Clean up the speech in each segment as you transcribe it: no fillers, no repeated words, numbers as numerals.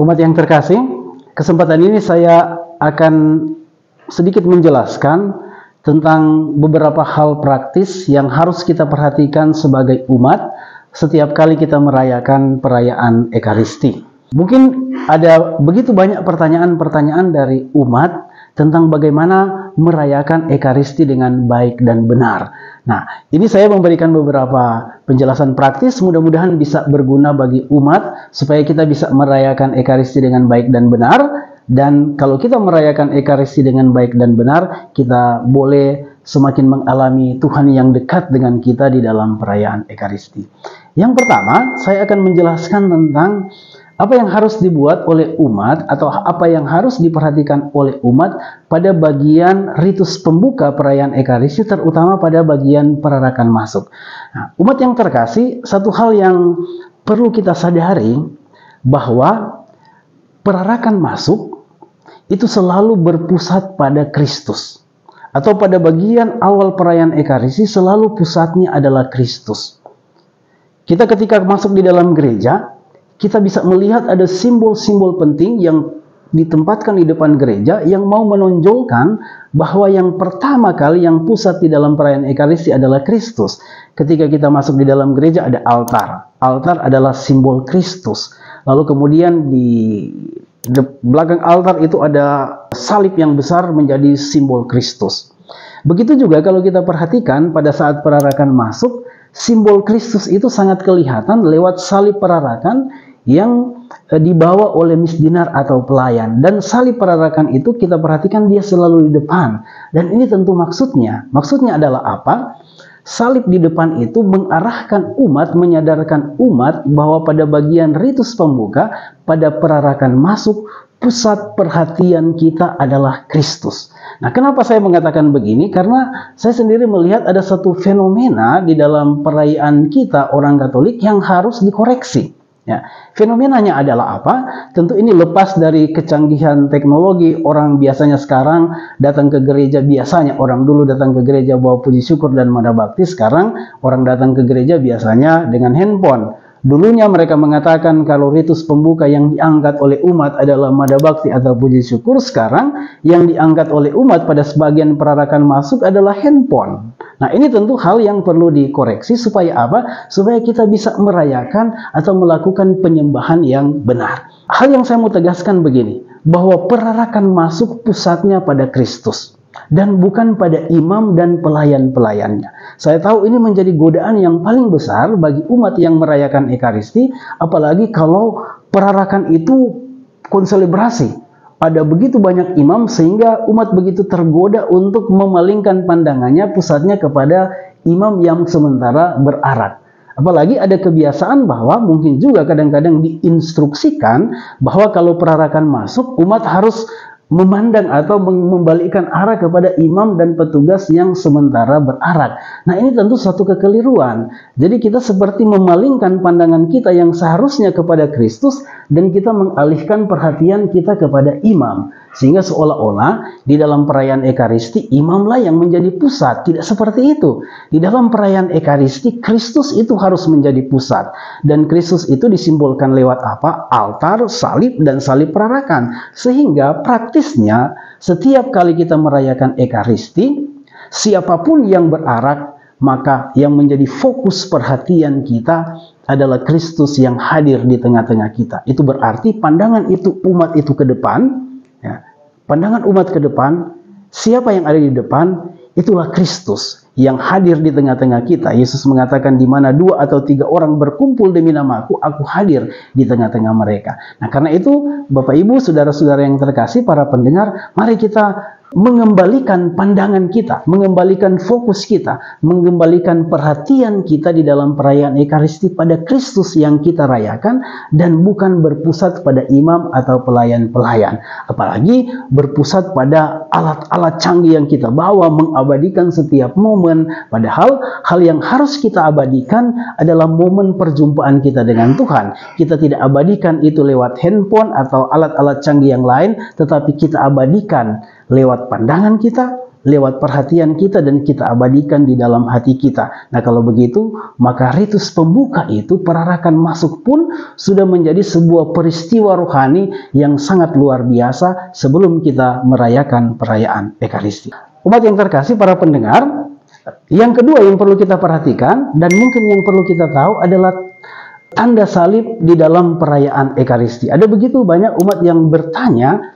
Umat yang terkasih, kesempatan ini saya akan sedikit menjelaskan tentang beberapa hal praktis yang harus kita perhatikan sebagai umat setiap kali kita merayakan perayaan Ekaristi. Mungkin ada begitu banyak pertanyaan-pertanyaan dari umat tentang bagaimana merayakan Ekaristi dengan baik dan benar. Nah, ini saya memberikan beberapa penjelasan praktis, mudah-mudahan bisa berguna bagi umat supaya kita bisa merayakan Ekaristi dengan baik dan benar. Dan kalau kita merayakan Ekaristi dengan baik dan benar, kita boleh semakin mengalami Tuhan yang dekat dengan kita di dalam perayaan Ekaristi. Yang pertama, saya akan menjelaskan tentang apa yang harus dibuat oleh umat atau apa yang harus diperhatikan oleh umat pada bagian ritus pembuka perayaan Ekaristi, terutama pada bagian perarakan masuk. Nah, umat yang terkasih, satu hal yang perlu kita sadari bahwa perarakan masuk itu selalu berpusat pada Kristus. Atau pada bagian awal perayaan Ekaristi selalu pusatnya adalah Kristus. Kita ketika masuk di dalam gereja, kita bisa melihat ada simbol-simbol penting yang ditempatkan di depan gereja yang mau menonjolkan bahwa yang pertama kali yang pusat di dalam perayaan Ekaristi adalah Kristus. Ketika kita masuk di dalam gereja ada altar. Altar adalah simbol Kristus. Lalu kemudian di belakang altar itu ada salib yang besar menjadi simbol Kristus. Begitu juga kalau kita perhatikan pada saat perarakan masuk, simbol Kristus itu sangat kelihatan lewat salib perarakan yang dibawa oleh misdinar atau pelayan. Dan salib perarakan itu kita perhatikan dia selalu di depan. Dan ini tentu maksudnya. Maksudnya adalah apa? Salib di depan itu mengarahkan umat, menyadarkan umat bahwa pada bagian ritus pembuka, pada perarakan masuk, pusat perhatian kita adalah Kristus. Nah, kenapa saya mengatakan begini? Karena saya sendiri melihat ada satu fenomena di dalam perayaan kita orang Katolik yang harus dikoreksi. Ya, fenomenanya adalah apa? Tentu ini lepas dari kecanggihan teknologi. Orang biasanya sekarang datang ke gereja, biasanya orang dulu datang ke gereja bawa puji syukur dan mada bakti. Sekarang orang datang ke gereja biasanya dengan handphone. Dulunya mereka mengatakan kalau ritus pembuka yang diangkat oleh umat adalah mada bakti atau puji syukur. Sekarang yang diangkat oleh umat pada sebagian perarakan masuk adalah handphone. Nah, ini tentu hal yang perlu dikoreksi supaya apa? Supaya kita bisa merayakan atau melakukan penyembahan yang benar. Hal yang saya mau tegaskan begini, bahwa perarakan masuk pusatnya pada Kristus dan bukan pada imam dan pelayan-pelayannya. Saya tahu ini menjadi godaan yang paling besar bagi umat yang merayakan Ekaristi, apalagi kalau perarakan itu konselebrasi. Ada begitu banyak imam sehingga umat begitu tergoda untuk memalingkan pandangannya pusatnya kepada imam yang sementara berarak. Apalagi ada kebiasaan bahwa mungkin juga kadang-kadang diinstruksikan bahwa kalau perarakan masuk, umat harus memandang atau membalikkan arah kepada imam dan petugas yang sementara berarak. Nah, ini tentu satu kekeliruan. Jadi kita seperti memalingkan pandangan kita yang seharusnya kepada Kristus dan kita mengalihkan perhatian kita kepada imam. Sehingga seolah-olah di dalam perayaan Ekaristi imamlah yang menjadi pusat. Tidak seperti itu. Di dalam perayaan Ekaristi Kristus itu harus menjadi pusat. Dan Kristus itu disimbolkan lewat apa? Altar, salib, dan salib perarakan. Sehingga praktisnya setiap kali kita merayakan Ekaristi, siapapun yang berarak, maka yang menjadi fokus perhatian kita adalah Kristus yang hadir di tengah-tengah kita. Itu berarti pandangan itu umat itu ke depan. Ya, pandangan umat ke depan, siapa yang ada di depan, itulah Kristus yang hadir di tengah-tengah kita. Yesus mengatakan di mana 2 atau 3 orang berkumpul demi namaku, aku hadir di tengah-tengah mereka. Nah, karena itu Bapak Ibu, saudara-saudara yang terkasih, para pendengar, mari kita mengembalikan pandangan kita, mengembalikan fokus kita, mengembalikan perhatian kita di dalam perayaan Ekaristi pada Kristus yang kita rayakan dan bukan berpusat pada imam atau pelayan-pelayan. Apalagi berpusat pada alat-alat canggih yang kita bawa, mengabadikan setiap momen. Padahal hal yang harus kita abadikan adalah momen perjumpaan kita dengan Tuhan. Kita tidak abadikan itu lewat handphone atau alat-alat canggih yang lain, tetapi kita abadikan lewat pandangan kita, lewat perhatian kita dan kita abadikan di dalam hati kita. Nah, kalau begitu, maka ritus pembuka itu, perarakan masuk pun sudah menjadi sebuah peristiwa rohani yang sangat luar biasa sebelum kita merayakan perayaan Ekaristi. Umat yang terkasih, para pendengar, yang kedua yang perlu kita perhatikan dan mungkin yang perlu kita tahu adalah tanda salib di dalam perayaan Ekaristi. Ada begitu banyak umat yang bertanya,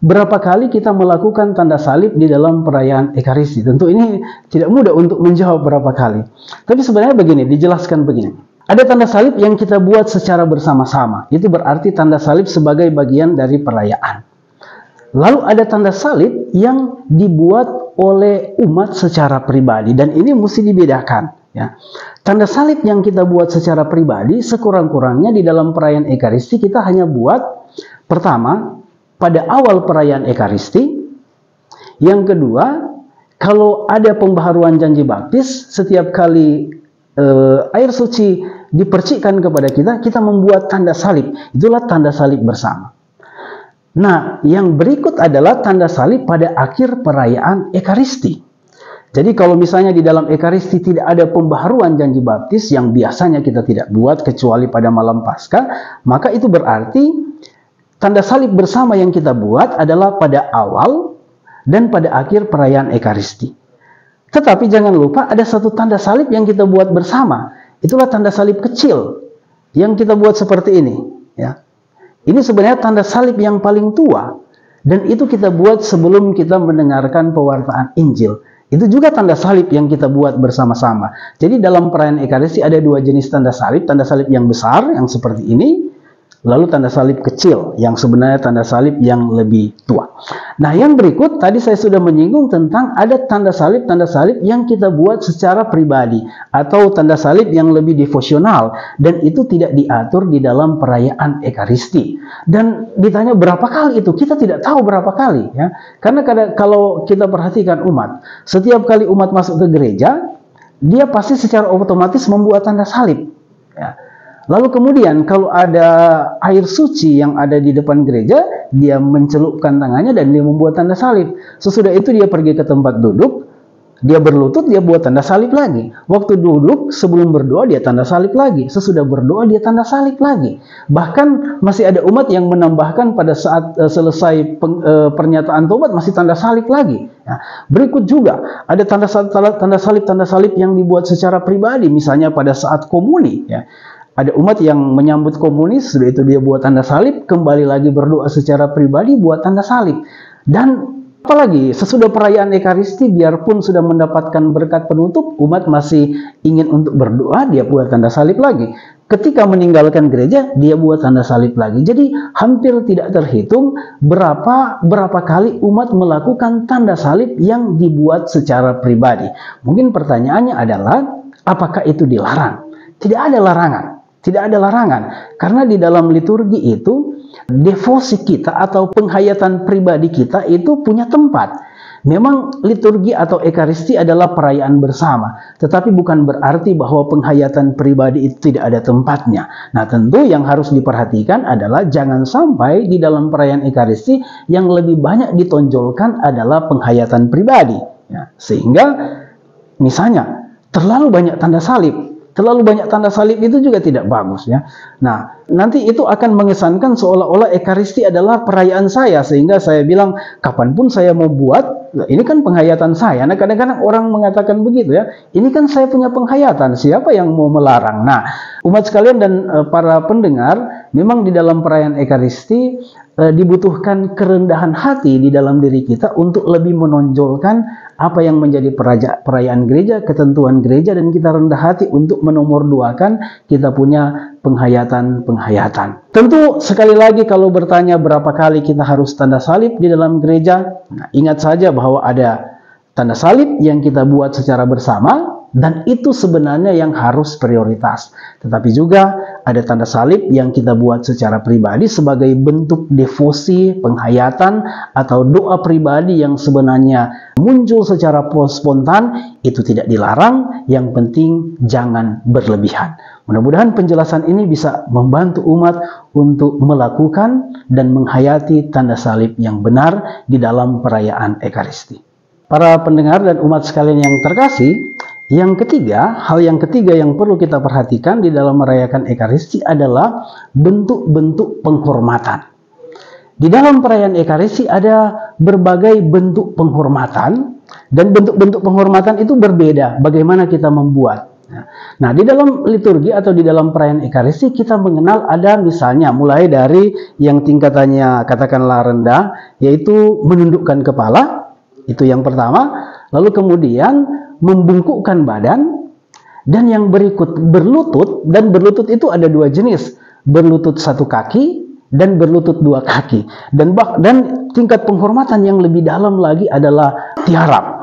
berapa kali kita melakukan tanda salib di dalam perayaan Ekaristi? Tentu ini tidak mudah untuk menjawab berapa kali. Tapi sebenarnya begini, dijelaskan begini. Ada tanda salib yang kita buat secara bersama-sama. Itu berarti tanda salib sebagai bagian dari perayaan. Lalu ada tanda salib yang dibuat oleh umat secara pribadi. Dan ini mesti dibedakan. Ya. Tanda salib yang kita buat secara pribadi, sekurang-kurangnya di dalam perayaan Ekaristi kita hanya buat, pertama, pada awal perayaan Ekaristi. Yang kedua, kalau ada pembaharuan janji baptis, setiap kali air suci dipercikkan kepada kita, kita membuat tanda salib. Itulah tanda salib bersama. Nah, yang berikut adalah tanda salib pada akhir perayaan Ekaristi. Jadi kalau misalnya di dalam Ekaristi tidak ada pembaharuan janji baptis yang biasanya kita tidak buat kecuali pada malam Paskah, maka itu berarti tanda salib bersama yang kita buat adalah pada awal dan pada akhir perayaan Ekaristi. Tetapi jangan lupa ada satu tanda salib yang kita buat bersama. Itulah tanda salib kecil yang kita buat seperti ini. Ya. Ini sebenarnya tanda salib yang paling tua. Dan itu kita buat sebelum kita mendengarkan pewartaan Injil. Itu juga tanda salib yang kita buat bersama-sama. Jadi dalam perayaan Ekaristi ada dua jenis tanda salib yang besar yang seperti ini, lalu tanda salib kecil yang sebenarnya tanda salib yang lebih tua. Nah, yang berikut tadi saya sudah menyinggung tentang ada tanda salib yang kita buat secara pribadi atau tanda salib yang lebih devosional dan itu tidak diatur di dalam perayaan Ekaristi. Dan ditanya berapa kali itu? Kita tidak tahu berapa kali ya. Karena kalau kita perhatikan umat, setiap kali umat masuk ke gereja, dia pasti secara otomatis membuat tanda salib ya. Lalu kemudian kalau ada air suci yang ada di depan gereja, dia mencelupkan tangannya dan dia membuat tanda salib. Sesudah itu dia pergi ke tempat duduk, dia berlutut, dia buat tanda salib lagi. Waktu duduk, sebelum berdoa dia tanda salib lagi. Sesudah berdoa dia tanda salib lagi. Bahkan masih ada umat yang menambahkan pada saat selesai pernyataan tobat masih tanda salib lagi. Ya. Berikut juga ada tanda salib yang dibuat secara pribadi, misalnya pada saat komuni. Ya. Ada umat yang menyambut komunis, sudah itu dia buat tanda salib, kembali lagi berdoa secara pribadi, buat tanda salib. Dan apalagi sesudah perayaan Ekaristi, biarpun sudah mendapatkan berkat penutup, umat masih ingin untuk berdoa, dia buat tanda salib lagi. Ketika meninggalkan gereja, dia buat tanda salib lagi. Jadi hampir tidak terhitung berapa kali umat melakukan tanda salib yang dibuat secara pribadi. Mungkin pertanyaannya adalah, apakah itu dilarang? Tidak ada larangan. Tidak ada larangan, karena di dalam liturgi itu, devosi kita atau penghayatan pribadi kita itu punya tempat. Memang liturgi atau Ekaristi adalah perayaan bersama, tetapi bukan berarti bahwa penghayatan pribadi itu tidak ada tempatnya. Nah, tentu yang harus diperhatikan adalah jangan sampai di dalam perayaan Ekaristi yang lebih banyak ditonjolkan adalah penghayatan pribadi. Ya, sehingga misalnya terlalu banyak tanda salib. Terlalu banyak tanda salib itu juga tidak bagus ya. Nah, nanti itu akan mengesankan seolah-olah Ekaristi adalah perayaan saya, sehingga saya bilang kapanpun saya mau buat, ini kan penghayatan saya. Nah, kadang-kadang orang mengatakan begitu ya, ini kan saya punya penghayatan, siapa yang mau melarang? Nah, umat sekalian dan para pendengar, memang di dalam perayaan Ekaristi dibutuhkan kerendahan hati di dalam diri kita untuk lebih menonjolkan apa yang menjadi perayaan gereja, ketentuan gereja, dan kita rendah hati untuk menomorduakan kita punya penghayatan. Tentu sekali lagi kalau bertanya berapa kali kita harus tanda salib di dalam gereja, nah, ingat saja bahwa ada tanda salib yang kita buat secara bersama, dan itu sebenarnya yang harus prioritas. Tetapi juga ada tanda salib yang kita buat secara pribadi sebagai bentuk devosi, penghayatan, atau doa pribadi yang sebenarnya muncul secara spontan. Itu tidak dilarang, yang penting jangan berlebihan. Mudah-mudahan penjelasan ini bisa membantu umat untuk melakukan dan menghayati tanda salib yang benar di dalam perayaan Ekaristi. para pendengar dan umat sekalian yang terkasih, hal yang ketiga yang perlu kita perhatikan di dalam merayakan Ekaristi adalah bentuk-bentuk penghormatan. Di dalam perayaan Ekaristi ada berbagai bentuk penghormatan, dan bentuk-bentuk penghormatan itu berbeda bagaimana kita membuat. Nah, di dalam liturgi atau di dalam perayaan Ekaristi kita mengenal ada misalnya mulai dari yang tingkatannya katakanlah rendah, yaitu menundukkan kepala, itu yang pertama. Lalu kemudian membungkukkan badan, dan yang berikut berlutut. Dan berlutut itu ada dua jenis, berlutut satu kaki dan berlutut dua kaki. Dan tingkat penghormatan yang lebih dalam lagi adalah tiarap.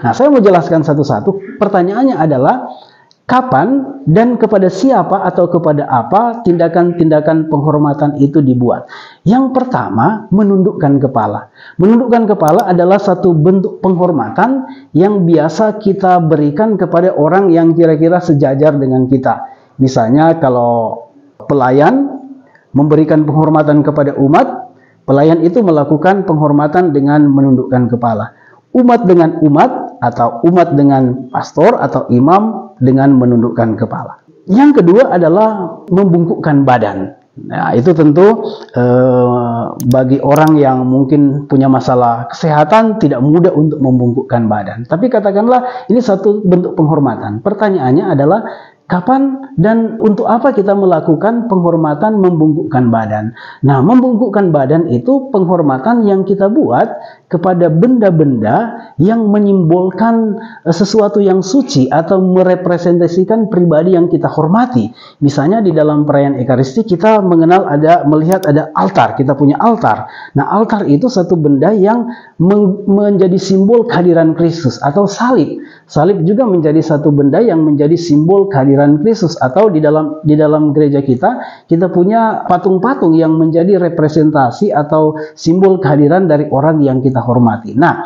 Nah, saya mau jelaskan satu-satu. Pertanyaannya adalah kapan dan kepada siapa atau kepada apa tindakan-tindakan penghormatan itu dibuat. Yang pertama, menundukkan kepala. Menundukkan kepala adalah satu bentuk penghormatan yang biasa kita berikan kepada orang yang kira-kira sejajar dengan kita. Misalnya kalau pelayan memberikan penghormatan kepada umat, pelayan itu melakukan penghormatan dengan menundukkan kepala. Umat dengan umat, atau umat dengan pastor atau imam dengan menundukkan kepala. Yang kedua adalah membungkukkan badan. Nah, itu tentu bagi orang yang mungkin punya masalah kesehatan tidak mudah untuk membungkukkan badan. Tapi katakanlah ini satu bentuk penghormatan. Pertanyaannya adalah kapan dan untuk apa kita melakukan penghormatan membungkukkan badan? Nah, membungkukkan badan itu penghormatan yang kita buat kepada benda-benda yang menyimbolkan sesuatu yang suci atau merepresentasikan pribadi yang kita hormati. Misalnya di dalam perayaan Ekaristi kita melihat ada altar, kita punya altar. Nah, altar itu satu benda yang menjadi simbol kehadiran Kristus, atau salib. Salib juga menjadi satu benda yang menjadi simbol kehadiran Kristus, atau di dalam gereja kita punya patung-patung yang menjadi representasi atau simbol kehadiran dari orang yang kita hormati. Nah,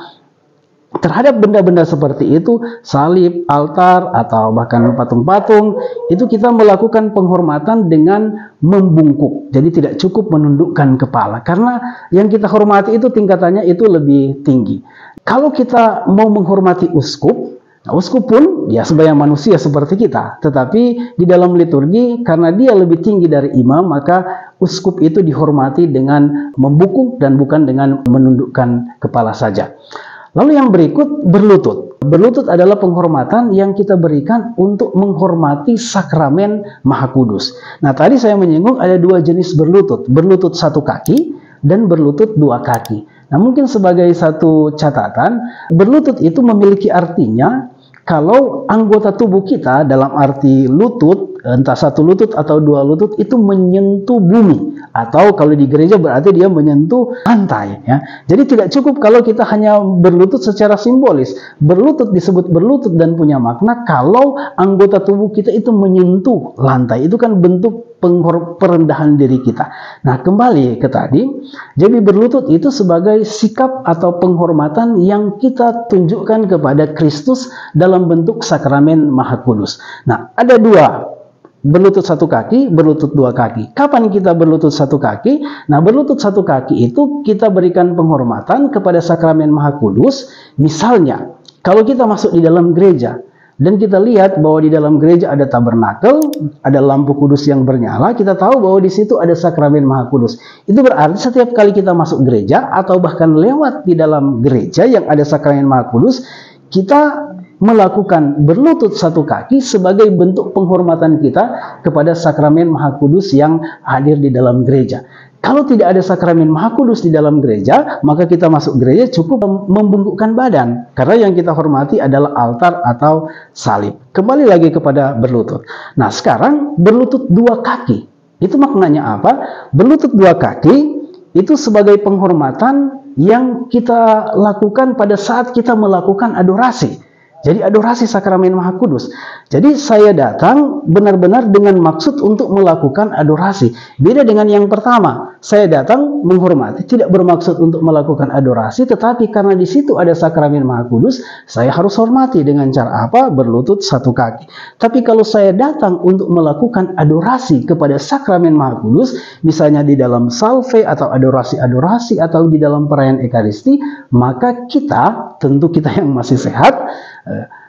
terhadap benda-benda seperti itu, salib, altar, atau bahkan patung-patung, itu kita melakukan penghormatan dengan membungkuk. Jadi tidak cukup menundukkan kepala, karena yang kita hormati itu tingkatannya itu lebih tinggi. Kalau kita mau menghormati uskup, nah, uskup pun ya sebagai manusia seperti kita, tetapi di dalam liturgi karena dia lebih tinggi dari imam, maka uskup itu dihormati dengan membungkuk dan bukan dengan menundukkan kepala saja. Lalu yang berikut, berlutut. Berlutut adalah penghormatan yang kita berikan untuk menghormati sakramen Maha Kudus. Nah, tadi saya menyinggung ada dua jenis berlutut, berlutut satu kaki dan berlutut dua kaki. Nah, mungkin sebagai satu catatan, berlutut itu memiliki artinya kalau anggota tubuh kita dalam arti lutut, entah satu lutut atau dua lutut, itu menyentuh bumi, atau kalau di gereja berarti dia menyentuh lantai, ya. Jadi tidak cukup kalau kita hanya berlutut secara simbolis. Berlutut disebut berlutut dan punya makna kalau anggota tubuh kita itu menyentuh lantai. Itu kan bentuk perendahan diri kita. Nah, kembali ke tadi, jadi berlutut itu sebagai sikap atau penghormatan yang kita tunjukkan kepada Kristus dalam bentuk sakramen Maha Kudus. Nah, ada dua, berlutut satu kaki, berlutut dua kaki. Kapan kita berlutut satu kaki? Nah, berlutut satu kaki itu kita berikan penghormatan kepada sakramen Maha Kudus. Misalnya, kalau kita masuk di dalam gereja, dan kita lihat bahwa di dalam gereja ada tabernakel, ada lampu kudus yang bernyala, kita tahu bahwa di situ ada sakramen Maha Kudus. Itu berarti setiap kali kita masuk gereja atau bahkan lewat di dalam gereja yang ada sakramen Maha Kudus, kita melakukan berlutut satu kaki sebagai bentuk penghormatan kita kepada sakramen Maha Kudus yang hadir di dalam gereja. Kalau tidak ada sakramen Maha Kudus di dalam gereja, maka kita masuk gereja cukup membungkukkan badan. Karena yang kita hormati adalah altar atau salib. Kembali lagi kepada berlutut. Nah, sekarang berlutut dua kaki. Itu maknanya apa? Berlutut dua kaki itu sebagai penghormatan yang kita lakukan pada saat kita melakukan adorasi. Jadi adorasi sakramen Maha Kudus. Jadi saya datang benar-benar dengan maksud untuk melakukan adorasi. Beda dengan yang pertama. Saya datang menghormati, tidak bermaksud untuk melakukan adorasi, tetapi karena di situ ada sakramen Maha Kudus, saya harus hormati dengan cara apa? Berlutut satu kaki. Tapi kalau saya datang untuk melakukan adorasi kepada sakramen Maha Kudus, misalnya di dalam salve atau adorasi-adorasi atau di dalam perayaan Ekaristi, maka kita tentu kita yang masih sehat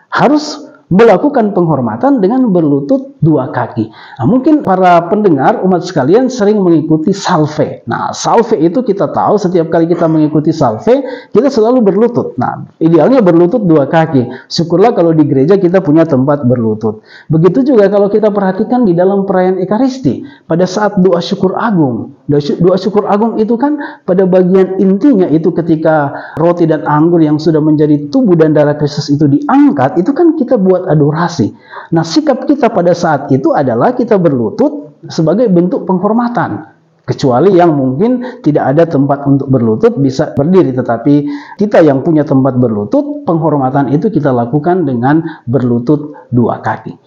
harus melakukan penghormatan dengan berlutut 2 kaki. Nah, mungkin para pendengar umat sekalian sering mengikuti salve. Nah, salve itu kita tahu setiap kali kita mengikuti salve, kita selalu berlutut. Nah, idealnya berlutut 2 kaki. Syukurlah kalau di gereja kita punya tempat berlutut. Begitu juga kalau kita perhatikan di dalam perayaan Ekaristi, pada saat doa syukur agung. Doa syukur agung itu kan pada bagian intinya itu ketika roti dan anggur yang sudah menjadi tubuh dan darah Kristus itu diangkat, itu kan kita buat adorasi. Nah, sikap kita pada saat itu adalah kita berlutut sebagai bentuk penghormatan. Kecuali yang mungkin tidak ada tempat untuk berlutut, bisa berdiri. Tetapi kita yang punya tempat berlutut, penghormatan itu kita lakukan dengan berlutut 2 kaki.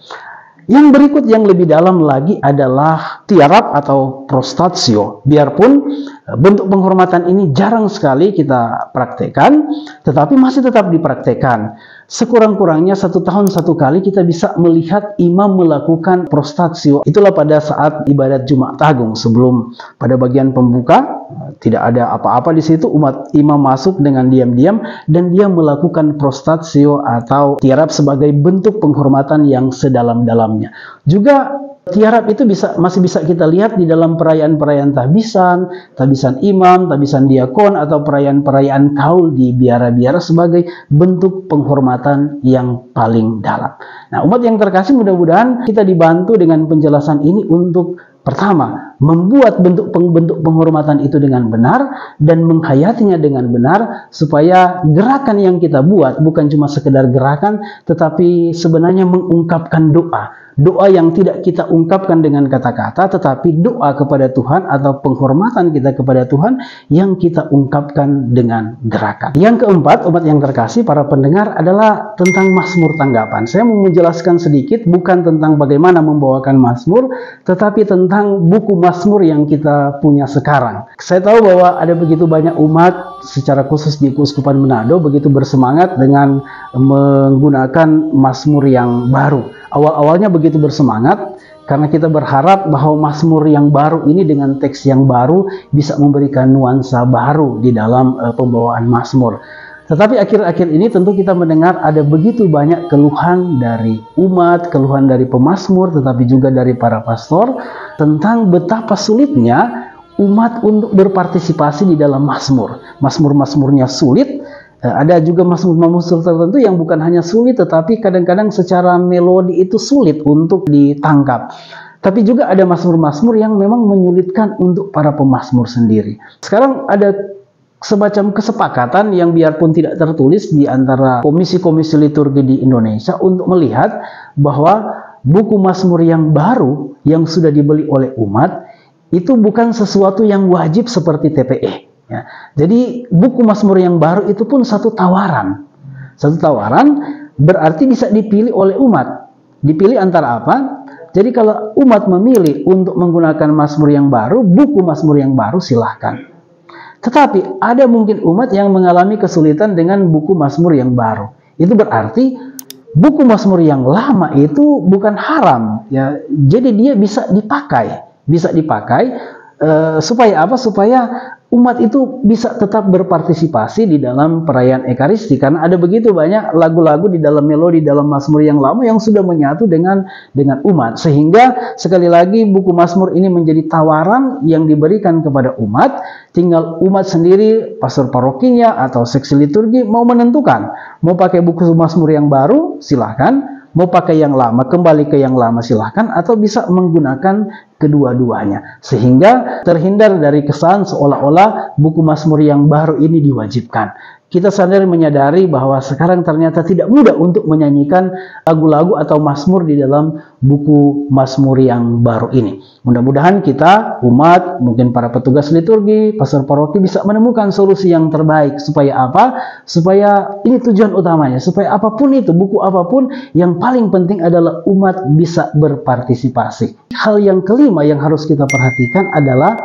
Yang berikut yang lebih dalam lagi adalah tiarap atau prostatio. Biarpun bentuk penghormatan ini jarang sekali kita praktekkan, tetapi masih tetap dipraktekkan. Sekurang-kurangnya 1 tahun 1 kali kita bisa melihat imam melakukan prostatio. Itulah pada saat ibadat Jumat Agung, sebelum pada bagian pembuka tidak ada apa-apa di situ, imam masuk dengan diam-diam dan dia melakukan prostatio atau tiarap sebagai bentuk penghormatan yang sedalam-dalamnya. Juga tiarap itu masih bisa kita lihat di dalam perayaan-perayaan tabisan imam, tabisan diakon, atau perayaan-perayaan kaul di biara-biara sebagai bentuk penghormatan yang paling dalam. Nah, umat yang terkasih, mudah-mudahan kita dibantu dengan penjelasan ini untuk pertama, membuat bentuk penghormatan itu dengan benar dan menghayatinya dengan benar, supaya gerakan yang kita buat bukan cuma sekedar gerakan, tetapi sebenarnya mengungkapkan doa. Doa yang tidak kita ungkapkan dengan kata-kata, tetapi doa kepada Tuhan atau penghormatan kita kepada Tuhan yang kita ungkapkan dengan gerakan. Yang keempat, umat yang terkasih, para pendengar, adalah tentang Mazmur tanggapan. Saya mau menjelaskan sedikit, bukan tentang bagaimana membawakan Mazmur, tetapi tentang buku Mazmur yang kita punya sekarang. Saya tahu bahwa ada begitu banyak umat, secara khusus di Keuskupan Manado, begitu bersemangat dengan menggunakan Mazmur yang baru. Awal-awalnya begitu bersemangat karena kita berharap bahwa Mazmur yang baru ini dengan teks yang baru bisa memberikan nuansa baru di dalam pembawaan Mazmur. Tetapi akhir-akhir ini tentu kita mendengar ada begitu banyak keluhan dari umat, keluhan dari pemazmur, tetapi juga dari para pastor tentang betapa sulitnya umat untuk berpartisipasi di dalam Mazmur. Mazmur-mazmurnya sulit. Ada juga mazmur-mazmur tertentu yang bukan hanya sulit, tetapi kadang-kadang secara melodi itu sulit untuk ditangkap. Tapi juga ada mazmur-mazmur yang memang menyulitkan untuk para pemazmur sendiri. Sekarang ada semacam kesepakatan yang biarpun tidak tertulis di antara komisi-komisi liturgi di Indonesia untuk melihat bahwa buku mazmur yang baru yang sudah dibeli oleh umat itu bukan sesuatu yang wajib seperti TPE. Ya, jadi buku Mazmur yang baru itu pun satu tawaran. Satu tawaran berarti bisa dipilih oleh umat. Dipilih antara apa? Jadi kalau umat memilih untuk menggunakan Mazmur yang baru, buku Mazmur yang baru silahkan. Tetapi ada mungkin umat yang mengalami kesulitan dengan buku Mazmur yang baru. Itu berarti buku Mazmur yang lama itu bukan haram. Ya, jadi dia bisa dipakai. Bisa dipakai supaya apa? Supaya umat itu bisa tetap berpartisipasi di dalam perayaan Ekaristi, karena ada begitu banyak lagu-lagu di dalam melodi dalam Mazmur yang lama yang sudah menyatu dengan umat, sehingga sekali lagi buku Mazmur ini menjadi tawaran yang diberikan kepada umat. Tinggal umat sendiri, pastor parokinya atau seksi liturgi mau menentukan mau pakai buku Mazmur yang baru, silahkan. Mau pakai yang lama, kembali ke yang lama silahkan, atau bisa menggunakan kedua-duanya. Sehingga terhindar dari kesan seolah-olah buku Mazmur yang baru ini diwajibkan. Kita sadar menyadari bahwa sekarang ternyata tidak mudah untuk menyanyikan lagu-lagu atau Mazmur di dalam buku Mazmur yang baru ini. Mudah-mudahan kita, umat, mungkin para petugas liturgi, pastor paroki bisa menemukan solusi yang terbaik. Supaya apa? Supaya ini tujuan utamanya. Supaya apapun itu, buku apapun, yang paling penting adalah umat bisa berpartisipasi. Hal yang kelima yang harus kita perhatikan adalah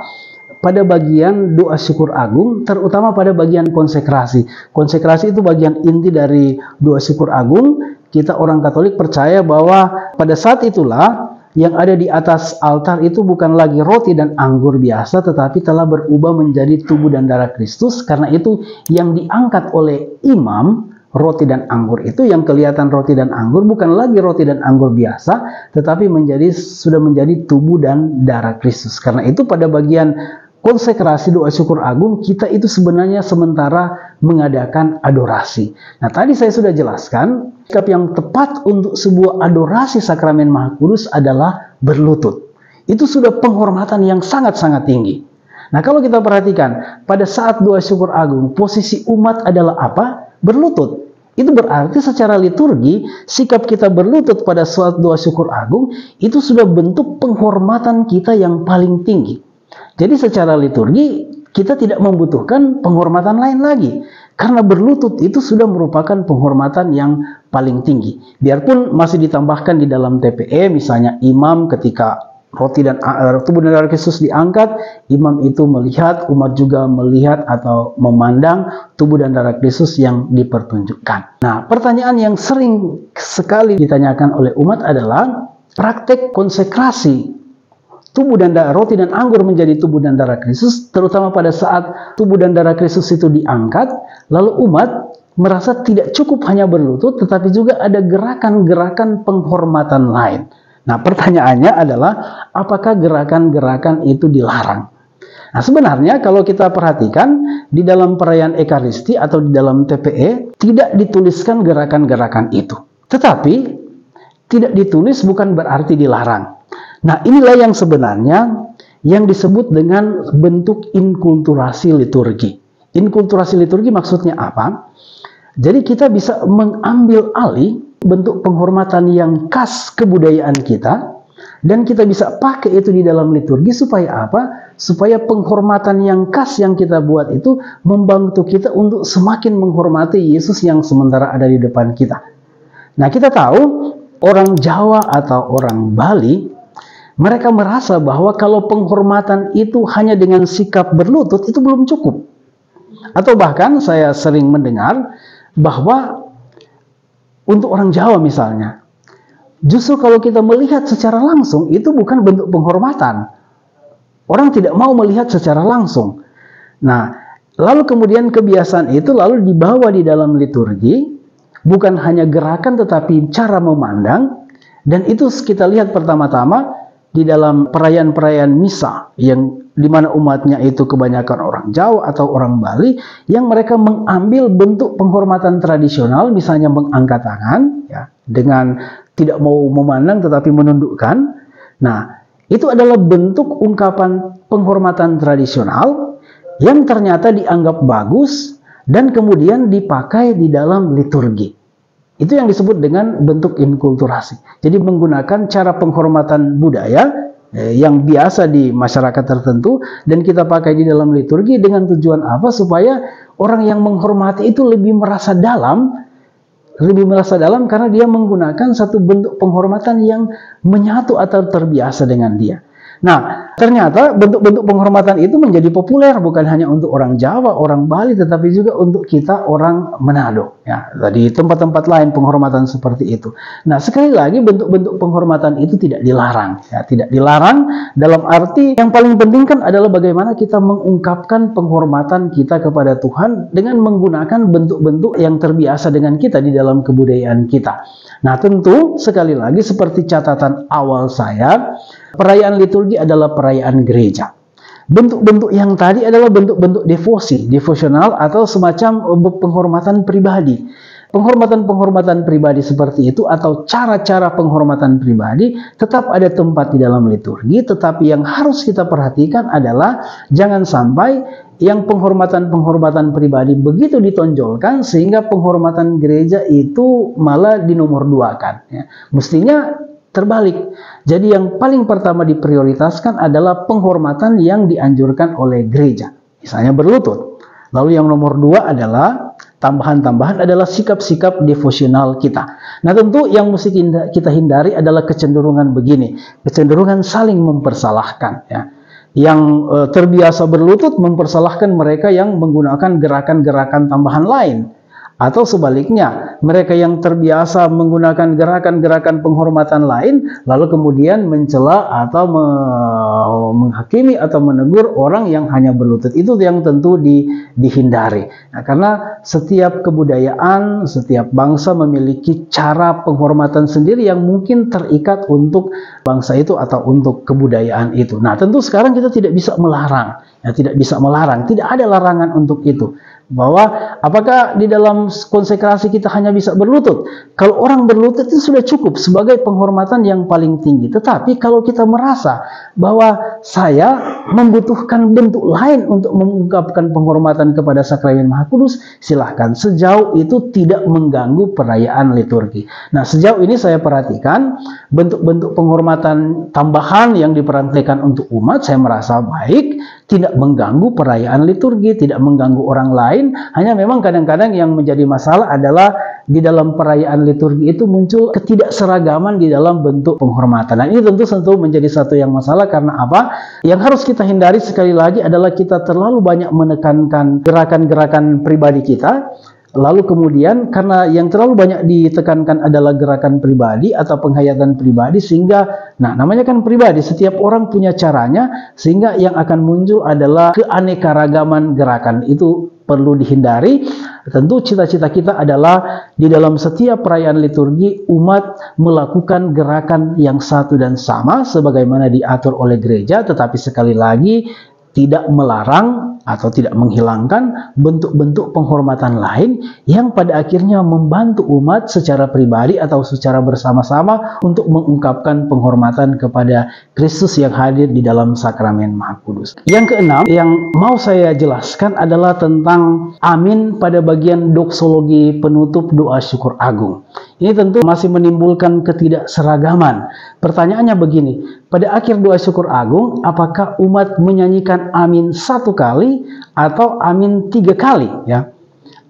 pada bagian doa syukur agung, terutama pada bagian konsekrasi. Konsekrasi itu bagian inti dari doa syukur agung. Kita orang Katolik percaya bahwa pada saat itulah yang ada di atas altar itu bukan lagi roti dan anggur biasa, tetapi telah berubah menjadi tubuh dan darah Kristus. Karena itu yang diangkat oleh imam roti dan anggur itu, yang kelihatan roti dan anggur bukan lagi roti dan anggur biasa, tetapi sudah menjadi tubuh dan darah Kristus. Karena itu pada bagian konsekrasi doa syukur agung, kita itu sebenarnya sementara mengadakan adorasi. Nah, tadi saya sudah jelaskan, sikap yang tepat untuk sebuah adorasi sakramen Maha Kudus adalah berlutut. Itu sudah penghormatan yang sangat-sangat tinggi. Nah, kalau kita perhatikan, pada saat doa syukur agung, posisi umat adalah apa? Berlutut. Itu berarti secara liturgi, sikap kita berlutut pada saat doa syukur agung, itu sudah bentuk penghormatan kita yang paling tinggi. Jadi secara liturgi, kita tidak membutuhkan penghormatan lain lagi. Karena berlutut itu sudah merupakan penghormatan yang paling tinggi. Biarpun masih ditambahkan di dalam TPE, misalnya imam ketika roti dan tubuh dan darah Kristus diangkat, imam itu melihat, umat juga melihat atau memandang tubuh dan darah Kristus yang dipertunjukkan. Nah, pertanyaan yang sering sekali ditanyakan oleh umat adalah praktek konsekrasi tubuh dan darah, roti dan anggur menjadi tubuh dan darah Kristus, terutama pada saat tubuh dan darah Kristus itu diangkat, lalu umat merasa tidak cukup hanya berlutut, tetapi juga ada gerakan-gerakan penghormatan lain. Nah, pertanyaannya adalah, apakah gerakan-gerakan itu dilarang? Nah, sebenarnya kalau kita perhatikan, di dalam perayaan Ekaristi atau di dalam TPE, tidak dituliskan gerakan-gerakan itu. Tetapi, tidak ditulis bukan berarti dilarang. Nah, inilah yang sebenarnya yang disebut dengan bentuk inkulturasi liturgi. Inkulturasi liturgi maksudnya apa? Jadi kita bisa mengambil alih bentuk penghormatan yang khas kebudayaan kita, dan kita bisa pakai itu di dalam liturgi supaya apa? Supaya penghormatan yang khas yang kita buat itu membantu kita untuk semakin menghormati Yesus yang sementara ada di depan kita. Nah, kita tahu orang Jawa atau orang Bali, mereka merasa bahwa kalau penghormatan itu hanya dengan sikap berlutut itu belum cukup. Atau bahkan saya sering mendengar bahwa untuk orang Jawa misalnya, justru kalau kita melihat secara langsung, itu bukan bentuk penghormatan. Orang tidak mau melihat secara langsung. Nah, lalu kemudian kebiasaan itu lalu dibawa di dalam liturgi, bukan hanya gerakan tetapi cara memandang, dan itu kita lihat pertama-tama di dalam perayaan-perayaan misa, yang dimana umatnya itu kebanyakan orang Jawa atau orang Bali, yang mereka mengambil bentuk penghormatan tradisional, misalnya mengangkat tangan, ya, dengan tidak mau memandang tetapi menundukkan. Nah, itu adalah bentuk ungkapan penghormatan tradisional yang ternyata dianggap bagus dan kemudian dipakai di dalam liturgi. Itu yang disebut dengan bentuk inkulturasi. Jadi menggunakan cara penghormatan budaya yang biasa di masyarakat tertentu dan kita pakai di dalam liturgi dengan tujuan apa? Supaya orang yang menghormati itu lebih merasa dalam karena dia menggunakan satu bentuk penghormatan yang menyatu atau terbiasa dengan dia. Nah, ternyata bentuk-bentuk penghormatan itu menjadi populer bukan hanya untuk orang Jawa, orang Bali, tetapi juga untuk kita orang Manado. Ya, di tempat-tempat lain penghormatan seperti itu. Nah, sekali lagi bentuk-bentuk penghormatan itu tidak dilarang. Ya, tidak dilarang dalam arti yang paling penting kan adalah bagaimana kita mengungkapkan penghormatan kita kepada Tuhan dengan menggunakan bentuk-bentuk yang terbiasa dengan kita di dalam kebudayaan kita. Nah, tentu sekali lagi seperti catatan awal saya, perayaan liturgi adalah perayaan gereja. Bentuk-bentuk yang tadi adalah bentuk-bentuk devosional atau semacam penghormatan pribadi. Penghormatan-penghormatan pribadi seperti itu atau cara-cara penghormatan pribadi tetap ada tempat di dalam liturgi, tetapi yang harus kita perhatikan adalah jangan sampai yang penghormatan-penghormatan pribadi begitu ditonjolkan sehingga penghormatan gereja itu malah dinomorduakan. Ya. Mestinya terbalik. Jadi yang paling pertama diprioritaskan adalah penghormatan yang dianjurkan oleh gereja. Misalnya berlutut. Lalu yang nomor dua adalah tambahan-tambahan adalah sikap-sikap devosional kita. Nah, tentu yang mesti kita hindari adalah kecenderungan begini. Kecenderungan saling mempersalahkan. Ya. Yang terbiasa berlutut mempersalahkan mereka yang menggunakan gerakan-gerakan tambahan lain. Atau sebaliknya, mereka yang terbiasa menggunakan gerakan-gerakan penghormatan lain, lalu kemudian mencela atau menghakimi atau menegur orang yang hanya berlutut. Itu yang tentu dihindari. Nah, karena setiap kebudayaan, setiap bangsa memiliki cara penghormatan sendiri yang mungkin terikat untuk bangsa itu atau untuk kebudayaan itu. Nah, tentu sekarang kita tidak bisa melarang. Ya, tidak bisa melarang. Tidak ada larangan untuk itu. Bahwa apakah di dalam konsekrasi kita hanya bisa berlutut? Kalau orang berlutut itu sudah cukup sebagai penghormatan yang paling tinggi. Tetapi kalau kita merasa bahwa saya membutuhkan bentuk lain untuk mengungkapkan penghormatan kepada Sakramen Maha Kudus, silahkan, sejauh itu tidak mengganggu perayaan liturgi. Nah, sejauh ini saya perhatikan bentuk-bentuk penghormatan tambahan yang diperhatikan untuk umat, saya merasa baik, tidak mengganggu perayaan liturgi, tidak mengganggu orang lain. Hanya memang kadang-kadang yang menjadi masalah adalah di dalam perayaan liturgi itu muncul ketidakseragaman di dalam bentuk penghormatan. Nah, ini tentu menjadi satu yang masalah. Karena apa? Yang harus kita hindari sekali lagi adalah kita terlalu banyak menekankan gerakan-gerakan pribadi kita. Lalu kemudian karena yang terlalu banyak ditekankan adalah gerakan pribadi atau penghayatan pribadi, sehingga namanya kan pribadi, setiap orang punya caranya, sehingga yang akan muncul adalah keanekaragaman gerakan. Itu perlu dihindari. Tentu cita-cita kita adalah di dalam setiap perayaan liturgi umat melakukan gerakan yang satu dan sama sebagaimana diatur oleh gereja, tetapi sekali lagi tidak melarang atau tidak menghilangkan bentuk-bentuk penghormatan lain yang pada akhirnya membantu umat secara pribadi atau secara bersama-sama untuk mengungkapkan penghormatan kepada Kristus yang hadir di dalam Sakramen Maha Kudus. Yang keenam yang mau saya jelaskan adalah tentang amin pada bagian doksologi penutup doa syukur agung. Ini tentu masih menimbulkan ketidakseragaman. Pertanyaannya begini, pada akhir doa syukur agung, apakah umat menyanyikan amin 1 kali atau amin 3 kali? Ya,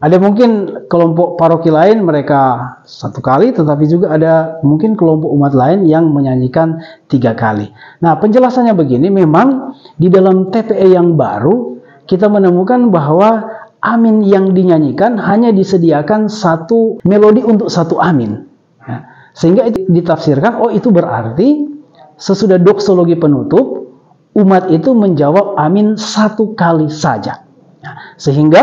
ada mungkin kelompok paroki lain mereka 1 kali, tetapi juga ada mungkin kelompok umat lain yang menyanyikan 3 kali. Nah, penjelasannya begini, memang di dalam TPE yang baru kita menemukan bahwa amin yang dinyanyikan hanya disediakan 1 melodi untuk 1 amin. Ya, sehingga itu ditafsirkan, oh itu berarti sesudah doksologi penutup, umat itu menjawab amin 1 kali saja. Nah, sehingga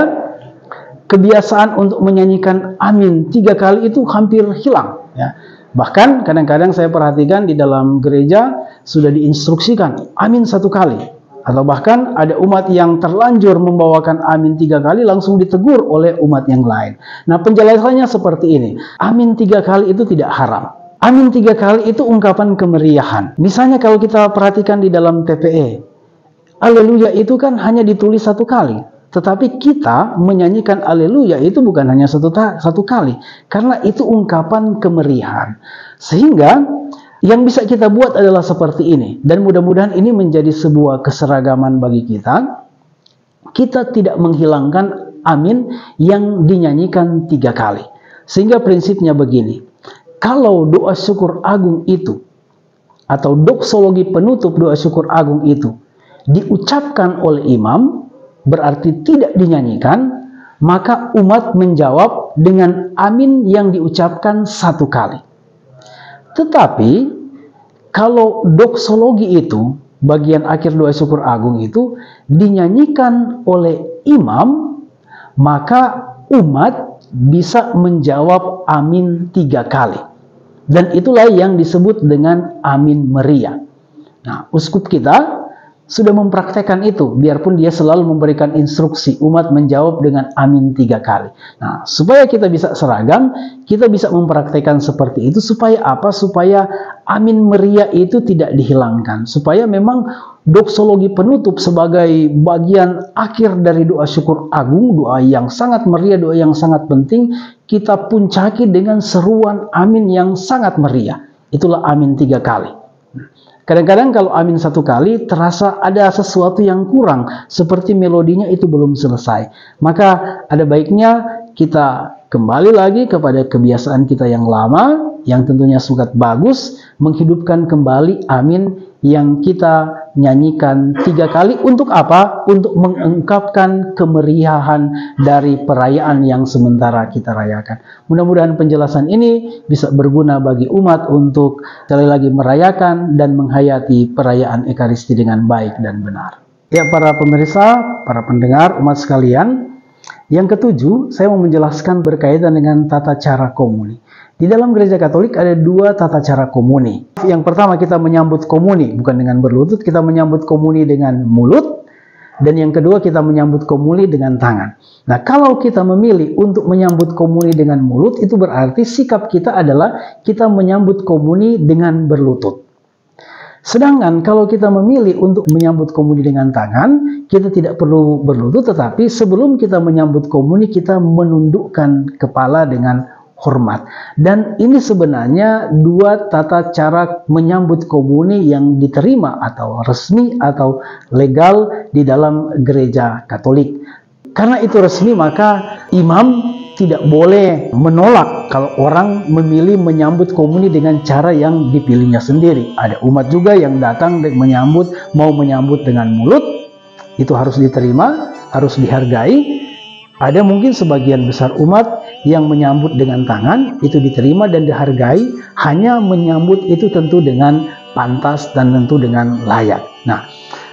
kebiasaan untuk menyanyikan amin 3 kali itu hampir hilang. Ya. Bahkan kadang-kadang saya perhatikan di dalam gereja sudah diinstruksikan amin 1 kali. Atau bahkan ada umat yang terlanjur membawakan amin 3 kali langsung ditegur oleh umat yang lain. Nah, penjelasannya seperti ini. Amin 3 kali itu tidak haram. Amin 3 kali itu ungkapan kemeriahan. Misalnya kalau kita perhatikan di dalam TPE, Haleluya itu kan hanya ditulis 1 kali. Tetapi kita menyanyikan Haleluya itu bukan hanya satu kali. Karena itu ungkapan kemeriahan. Sehingga yang bisa kita buat adalah seperti ini. Dan mudah-mudahan ini menjadi sebuah keseragaman bagi kita. Kita tidak menghilangkan amin yang dinyanyikan 3 kali. Sehingga prinsipnya begini. Kalau doa syukur agung itu, atau doksologi penutup doa syukur agung itu, diucapkan oleh imam, berarti tidak dinyanyikan, maka umat menjawab dengan amin yang diucapkan 1 kali. Tetapi, kalau doksologi itu, bagian akhir doa syukur agung itu, dinyanyikan oleh imam, maka umat bisa menjawab amin 3 kali. Dan itulah yang disebut dengan amin meriah. Nah, uskup kita sudah mempraktekkan itu, biarpun dia selalu memberikan instruksi umat menjawab dengan amin 3 kali. Nah, supaya kita bisa seragam, kita bisa mempraktekkan seperti itu, supaya apa? Supaya amin meriah itu tidak dihilangkan, supaya memang doksologi penutup sebagai bagian akhir dari doa syukur agung, doa yang sangat meriah, doa yang sangat penting, kita puncaki dengan seruan amin yang sangat meriah. Itulah amin 3 kali. Kadang-kadang kalau amin 1 kali terasa ada sesuatu yang kurang, seperti melodinya itu belum selesai. Maka ada baiknya kita kembali lagi kepada kebiasaan kita yang lama, yang tentunya sangat bagus, menghidupkan kembali amin yang kita nyanyikan 3 kali. Untuk apa? Untuk mengungkapkan kemeriahan dari perayaan yang sementara kita rayakan. Mudah-mudahan penjelasan ini bisa berguna bagi umat untuk sekali lagi merayakan dan menghayati perayaan Ekaristi dengan baik dan benar. Ya, para pemirsa, para pendengar, umat sekalian, yang ketujuh, saya mau menjelaskan berkaitan dengan tata cara komuni. Di dalam gereja Katolik ada 2 tata cara komuni. Yang pertama, kita menyambut komuni bukan dengan berlutut, kita menyambut komuni dengan mulut. Dan yang kedua, kita menyambut komuni dengan tangan. Nah, kalau kita memilih untuk menyambut komuni dengan mulut, itu berarti sikap kita adalah kita menyambut komuni dengan berlutut. Sedangkan kalau kita memilih untuk menyambut komuni dengan tangan, kita tidak perlu berlutut, tetapi sebelum kita menyambut komuni, kita menundukkan kepala dengan hormat. Dan ini sebenarnya 2 tata cara menyambut komuni yang diterima atau resmi atau legal di dalam gereja Katolik. Karena itu resmi, maka imam tidak boleh menolak kalau orang memilih menyambut komuni dengan cara yang dipilihnya sendiri. Ada umat juga yang datang mau menyambut dengan mulut, itu harus diterima, harus dihargai. Ada mungkin sebagian besar umat yang menyambut dengan tangan, itu diterima dan dihargai, hanya menyambut itu tentu dengan pantas dan tentu dengan layak. Nah,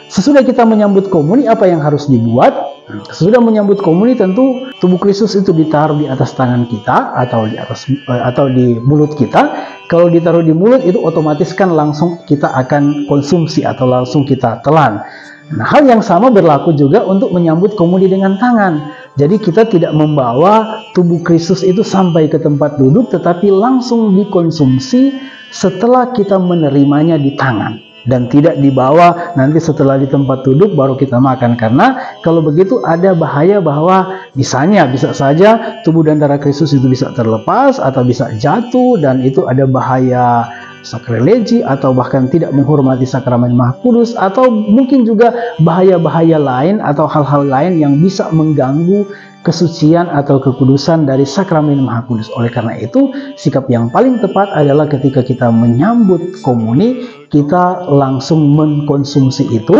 sesudah kita menyambut komuni, apa yang harus dibuat? Sesudah menyambut komuni, tentu tubuh Kristus itu ditaruh di atas tangan kita atau di mulut kita. Kalau ditaruh di mulut, itu otomatis kan langsung kita akan konsumsi atau langsung kita telan. Nah, hal yang sama berlaku juga untuk menyambut komuni dengan tangan. Jadi kita tidak membawa tubuh Kristus itu sampai ke tempat duduk, tetapi langsung dikonsumsi setelah kita menerimanya di tangan. Dan tidak dibawa nanti setelah di tempat duduk baru kita makan. Karena kalau begitu ada bahaya bahwa bisa saja tubuh dan darah Kristus itu bisa terlepas atau bisa jatuh, dan itu ada bahaya sakrilegi atau bahkan tidak menghormati sakramen Maha Kudus, atau mungkin juga bahaya-bahaya lain atau hal-hal lain yang bisa mengganggu kesucian atau kekudusan dari sakramen Maha Kudus. Oleh karena itu, sikap yang paling tepat adalah ketika kita menyambut komuni, kita langsung mengkonsumsi itu.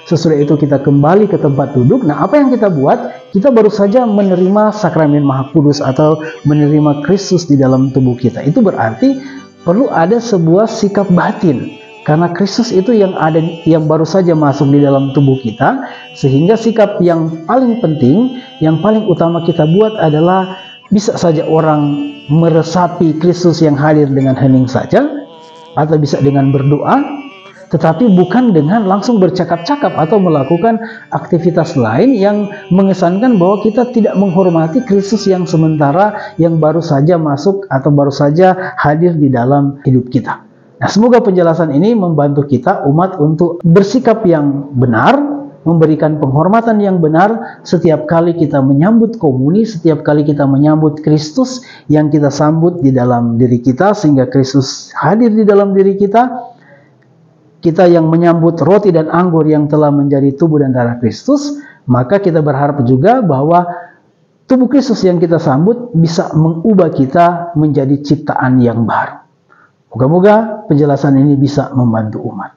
Sesudah itu kita kembali ke tempat duduk. Nah, apa yang kita buat? Kita baru saja menerima sakramen Maha Kudus atau menerima Kristus di dalam tubuh kita. Itu berarti perlu ada sebuah sikap batin, karena Kristus itu yang baru saja masuk di dalam tubuh kita, sehingga sikap yang paling penting, yang paling utama kita buat adalah bisa saja orang meresapi Kristus yang hadir dengan hening saja, atau bisa dengan berdoa, tetapi bukan dengan langsung bercakap-cakap atau melakukan aktivitas lain yang mengesankan bahwa kita tidak menghormati Kristus yang sementara yang baru saja masuk atau baru saja hadir di dalam hidup kita. Nah, semoga penjelasan ini membantu kita umat untuk bersikap yang benar, memberikan penghormatan yang benar setiap kali kita menyambut komuni, setiap kali kita menyambut Kristus yang kita sambut di dalam diri kita, sehingga Kristus hadir di dalam diri kita. Kita yang menyambut roti dan anggur yang telah menjadi tubuh dan darah Kristus, maka kita berharap juga bahwa tubuh Kristus yang kita sambut bisa mengubah kita menjadi ciptaan yang baru. Moga-moga penjelasan ini bisa membantu umat.